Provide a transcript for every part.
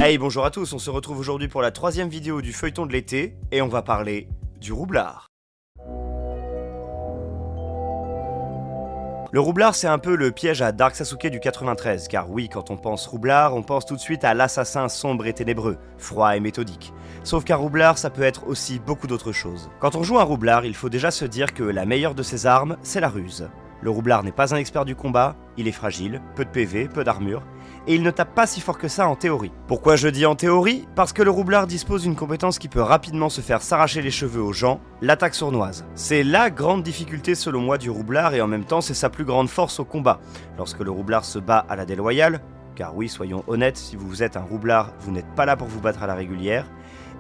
Hey, bonjour à tous, on se retrouve aujourd'hui pour la troisième vidéo du feuilleton de l'été, et on va parler du roublard. Le roublard, c'est un peu le piège à Dark Sasuke du 93, car oui, quand on pense roublard, on pense tout de suite à l'assassin sombre et ténébreux, froid et méthodique. Sauf qu'un roublard, ça peut être aussi beaucoup d'autres choses. Quand on joue un roublard, il faut déjà se dire que la meilleure de ses armes, c'est la ruse. Le roublard n'est pas un expert du combat, il est fragile, peu de PV, peu d'armure, et il ne tape pas si fort que ça en théorie. Pourquoi je dis en théorie? Parce que le roublard dispose d'une compétence qui peut rapidement se faire s'arracher les cheveux aux gens, l'attaque sournoise. C'est la grande difficulté selon moi du roublard et en même temps c'est sa plus grande force au combat. Lorsque le roublard se bat à la déloyale, car oui soyons honnêtes, si vous êtes un roublard, vous n'êtes pas là pour vous battre à la régulière,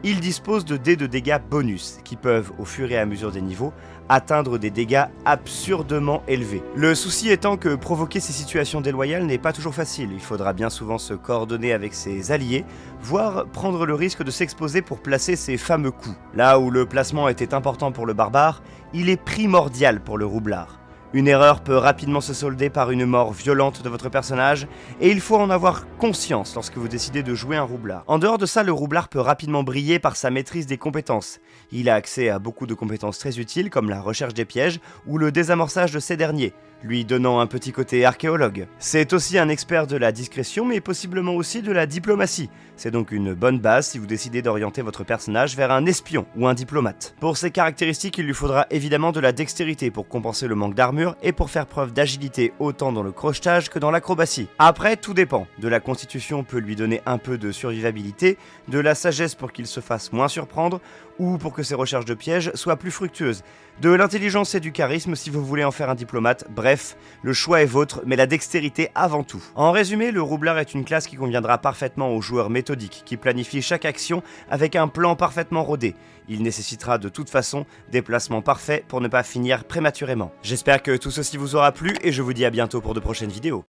il dispose de dés de dégâts bonus, qui peuvent, au fur et à mesure des niveaux, atteindre des dégâts absurdement élevés. Le souci étant que provoquer ces situations déloyales n'est pas toujours facile, il faudra bien souvent se coordonner avec ses alliés, voire prendre le risque de s'exposer pour placer ces fameux coups. Là où le placement était important pour le barbare, il est primordial pour le roublard. Une erreur peut rapidement se solder par une mort violente de votre personnage, et il faut en avoir conscience lorsque vous décidez de jouer un roublard. En dehors de ça, le roublard peut rapidement briller par sa maîtrise des compétences. Il a accès à beaucoup de compétences très utiles comme la recherche des pièges ou le désamorçage de ces derniers, lui donnant un petit côté archéologue. C'est aussi un expert de la discrétion mais possiblement aussi de la diplomatie. C'est donc une bonne base si vous décidez d'orienter votre personnage vers un espion ou un diplomate. Pour ces caractéristiques, il lui faudra évidemment de la dextérité pour compenser le manque d'armure et pour faire preuve d'agilité autant dans le crochetage que dans l'acrobatie. Après, tout dépend. De la constitution peut lui donner un peu de survivabilité, de la sagesse pour qu'il se fasse moins surprendre ou pour que ses recherches de pièges soient plus fructueuses, de l'intelligence et du charisme si vous voulez en faire un diplomate. Bref, le choix est vôtre, mais la dextérité avant tout. En résumé, le roublard est une classe qui conviendra parfaitement aux joueurs méthodiques, qui planifient chaque action avec un plan parfaitement rodé. Il nécessitera de toute façon des placements parfaits pour ne pas finir prématurément. J'espère que tout ceci vous aura plu et je vous dis à bientôt pour de prochaines vidéos.